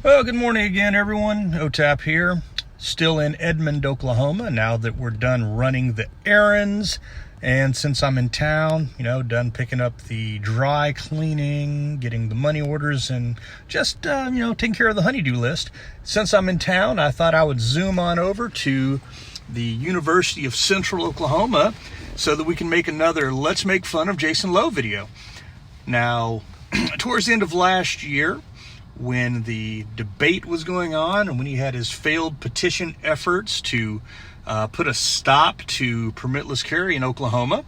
Well, good morning again, everyone. OTAP here, still in Edmond, Oklahoma, now that we're done running the errands. And since I'm in town, done picking up the dry cleaning, getting the money orders, and just, taking care of the honeydew list. Since I'm in town, I thought I would zoom on over to the University of Central Oklahoma so that we can make another Let's Make Fun of Jason Lowe video. Now, towards the end of last year, when the debate was going on and when he had his failed petition efforts to put a stop to permitless carry in Oklahoma,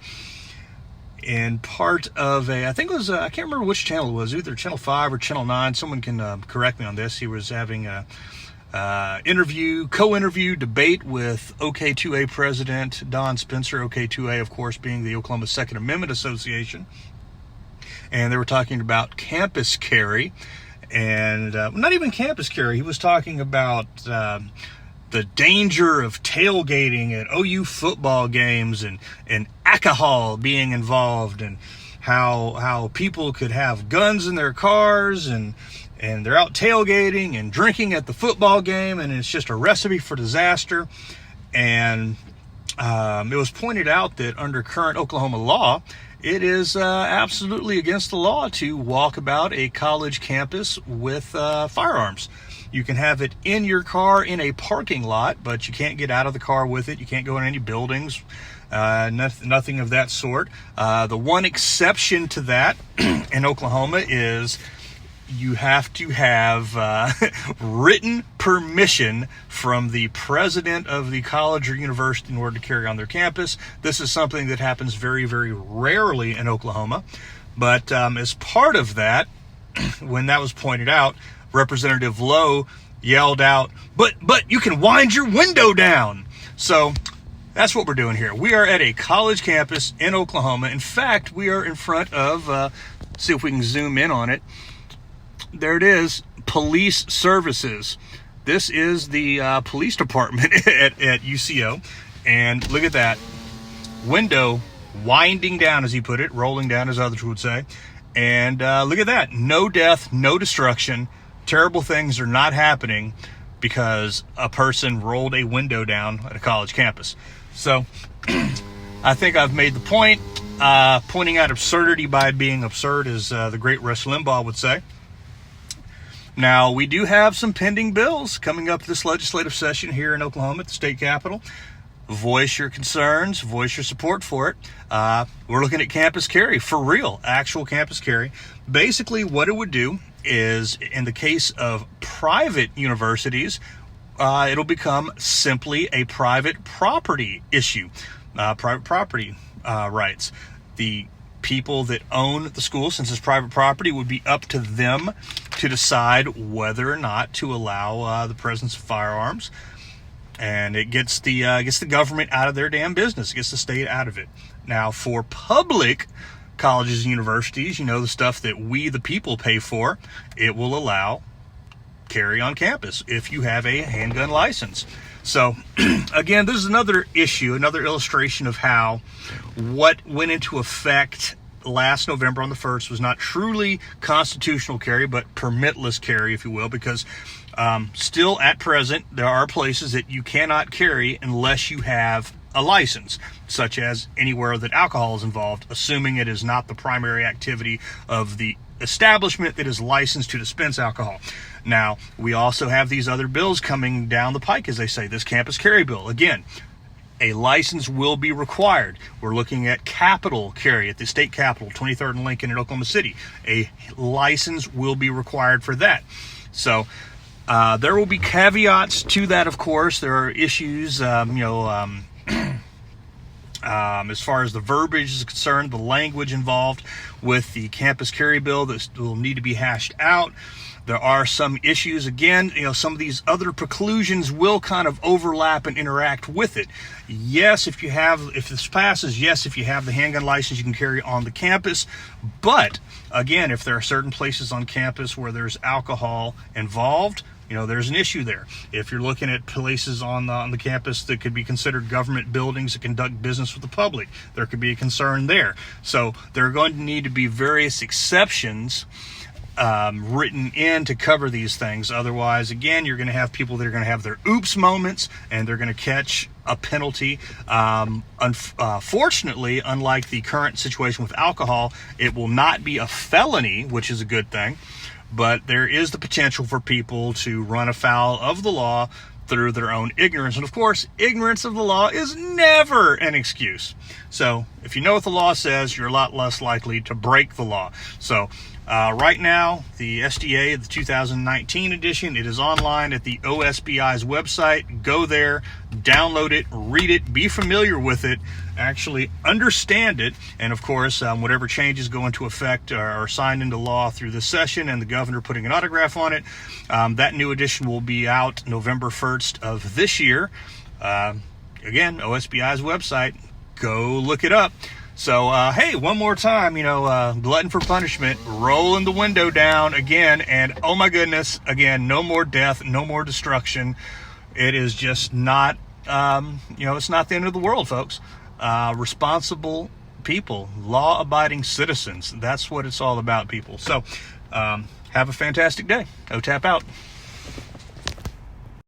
and part of I think it was, I can't remember which channel it was, either Channel 5 or Channel 9, someone can correct me on this. He was having a co-interview debate with OK2A President Don Spencer, OK2A, of course, being the Oklahoma Second Amendment Association. And they were talking about campus carry. And not even campus carry. He was talking about the danger of tailgating at OU football games and alcohol being involved, and how people could have guns in their cars and they're out tailgating and drinking at the football game, and it's just a recipe for disaster. And it was pointed out that under current Oklahoma law, it is absolutely against the law to walk about a college campus with firearms. You can have it in your car in a parking lot, but you can't get out of the car with it. You can't go in any buildings, nothing of that sort. The one exception to that in Oklahoma is you have to have written permission from the president of the college or university in order to carry on their campus. This is something that happens very, very rarely in Oklahoma. But as part of that, when that was pointed out, Representative Lowe yelled out, but you can wind your window down. So that's what we're doing here. We are at a college campus in Oklahoma. In fact, we are in front of, see if we can zoom in on it. There it is, police services. This is the police department at UCO. And look at that. Window winding down, as he put it, rolling down, as others would say. And look at that. No death, no destruction. Terrible things are not happening because a person rolled a window down at a college campus. So I think I've made the point. Pointing out absurdity by being absurd, as the great Rush Limbaugh would say. Now, we do have some pending bills coming up this legislative session here in Oklahoma at the state capitol. Voice your concerns, voice your support for it. We're looking at campus carry, for real, actual campus carry. Basically, what it would do is, in the case of private universities, it'll become simply a private property issue, private property rights. The people that own the school, since it's private property, would be up to them to decide whether or not to allow the presence of firearms. And it gets the government out of their damn business. It gets the state out of it. Now, for public colleges and universities, the stuff that we, the people, pay for, it will allow carry on campus if you have a handgun license. So, again, this is another issue, another illustration of how what went into effect last November on the 1st was not truly constitutional carry, but permitless carry, if you will, because still at present, there are places that you cannot carry unless you have a license, such as anywhere that alcohol is involved, assuming it is not the primary activity of the establishment that is licensed to dispense alcohol. Now, we also have these other bills coming down the pike, as they say, this campus carry bill. Again, a license will be required. We're looking at capital carry at the state capitol, 23rd and Lincoln in Oklahoma City. A license will be required for that. So there will be caveats to that, of course. There are issues, as far as the verbiage is concerned, the language involved with the campus carry bill that will need to be hashed out. There are some issues, again, some of these other preclusions will kind of overlap and interact with it. Yes, if this passes, yes, if you have the handgun license, you can carry on the campus. But, again, if there are certain places on campus where there's alcohol involved, there's an issue there. If you're looking at places on the campus that could be considered government buildings that conduct business with the public, there could be a concern there. So there are going to need to be various exceptions written in to cover these things. Otherwise, again, you're going to have people that are going to have their oops moments, and they're going to catch a penalty. Unfortunately, unlike the current situation with alcohol, it will not be a felony, which is a good thing. But there is the potential for people to run afoul of the law through their own ignorance. And of course, ignorance of the law is never an excuse. So if you know what the law says, you're a lot less likely to break the law. So right now, the SDA, the 2019 edition, it is online at the OSBI's website. Go there, download it, read it, be familiar with it, actually understand it. And of course, whatever changes go into effect are signed into law through this session and the governor putting an autograph on it. That new edition will be out November 1st of this year. Again, OSBI's website, go look it up. So, hey, one more time, glutton for punishment, rolling the window down again, and oh my goodness, again, no more death, no more destruction. It is just not, it's not the end of the world, folks. Responsible people, law-abiding citizens, that's what it's all about, people. So, have a fantastic day. OTAP out.